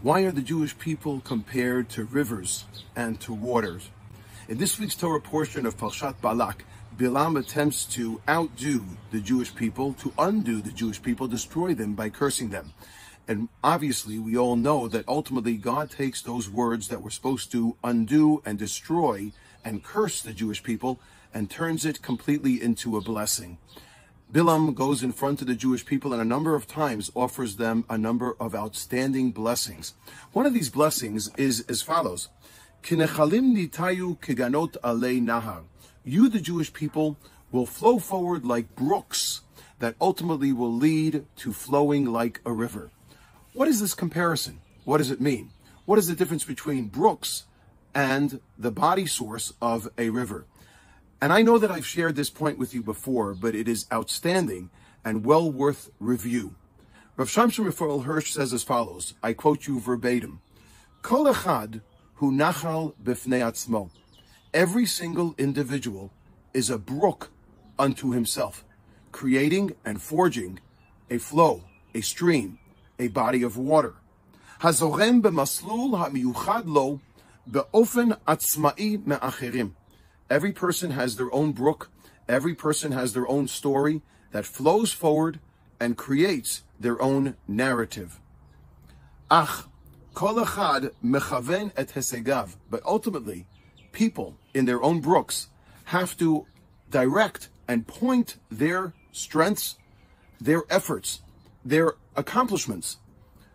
Why are the Jewish people compared to rivers and to waters? In this week's Torah portion of Parshat Balak, Bilam attempts to outdo the Jewish people, to undo the Jewish people, destroy them by cursing them. And obviously, we all know that ultimately God takes those words that were supposed to undo and destroy and curse the Jewish people and turns it completely into a blessing. Bilam goes in front of the Jewish people and a number of times offers them a number of outstanding blessings. One of these blessings is as follows: Kinechalim nitayu keganot alei nahar. You, the Jewish people, will flow forward like brooks that ultimately will lead to flowing like a river. What is this comparison? What does it mean? What is the difference between brooks and the body source of a river? And I know that I've shared this point with you before, but it is outstanding and well worth review. Rav Shamshon Raphael Hirsch says as follows, I quote you verbatim: Kol echad hu nachal b'fnei atzmo. Every single individual is a brook unto himself, creating and forging a flow, a stream, a body of water. Hazorem b'maslul ha'miyuchad lo be'ofen atzma'i me'acherim. Every person has their own brook. Every person has their own story that flows forward and creates their own narrative. Ach, kol echad mechaven et hesegav. But ultimately, people in their own brooks have to direct and point their strengths, their efforts, their accomplishments.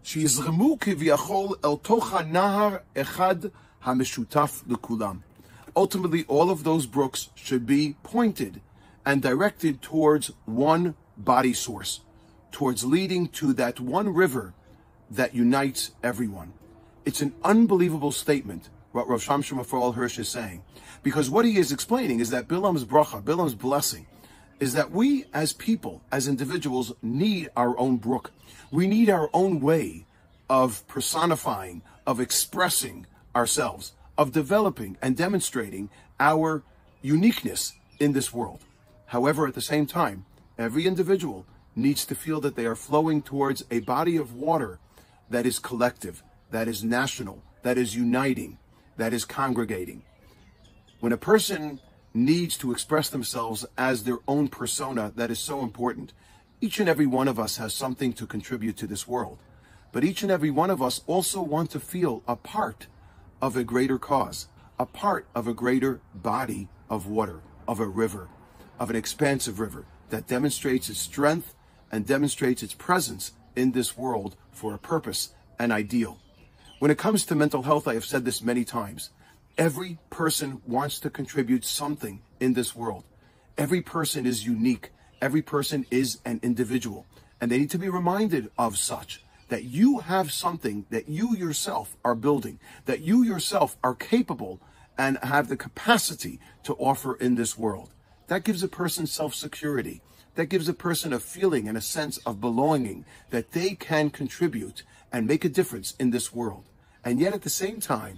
Sheyizremu kiviyachol el tocha nahar echad hameshutaf lekulam. Ultimately, all of those brooks should be pointed and directed towards one body source, towards leading to that one river that unites everyone. It's an unbelievable statement, what Rav Shamshon Raphael Hirsch is saying, because what he is explaining is that Bilam's bracha, Bilam's blessing, is that we as people, as individuals, need our own brook. We need our own way of personifying, of expressing ourselves, of developing and demonstrating our uniqueness in this world. However, at the same time, every individual needs to feel that they are flowing towards a body of water that is collective, that is national, that is uniting, that is congregating. When a person needs to express themselves as their own persona, that is so important. Each and every one of us has something to contribute to this world, but each and every one of us also want to feel a part of a greater cause, a part of a greater body of water, of a river, of an expansive river that demonstrates its strength and demonstrates its presence in this world for a purpose, an ideal. When it comes to mental health, I have said this many times. Every person wants to contribute something in this world. Every person is unique. Every person is an individual. And they need to be reminded of such, that you have something that you yourself are building, that you yourself are capable and have the capacity to offer in this world. That gives a person self-security. That gives a person a feeling and a sense of belonging, that they can contribute and make a difference in this world. And yet at the same time,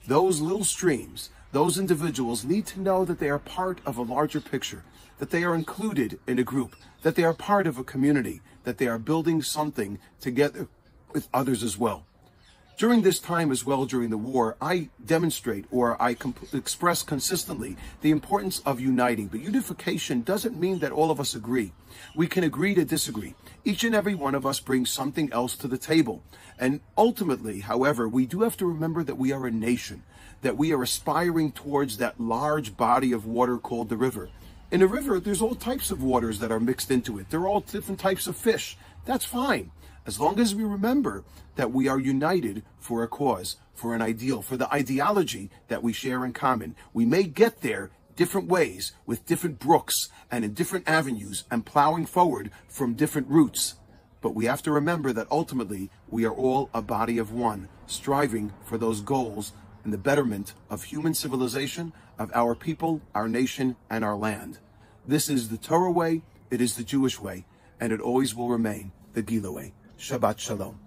those little streams, those individuals need to know that they are part of a larger picture, that they are included in a group, that they are part of a community, that they are building something together with others as well. During this time as well, during the war, I demonstrate or I express consistently the importance of uniting. But unification doesn't mean that all of us agree. We can agree to disagree. Each and every one of us brings something else to the table. And ultimately, however, we do have to remember that we are a nation, that we are aspiring towards that large body of water called the river. In a river, there's all types of waters that are mixed into it. There are all different types of fish. That's fine, as long as we remember that we are united for a cause, for an ideal, for the ideology that we share in common. We may get there different ways, with different brooks and in different avenues, and plowing forward from different routes. But we have to remember that ultimately we are all a body of one, striving for those goals and the betterment of human civilization, of our people, our nation, and our land. This is the Torah way, it is the Jewish way, and it always will remain the Gila way. Shabbat Shalom.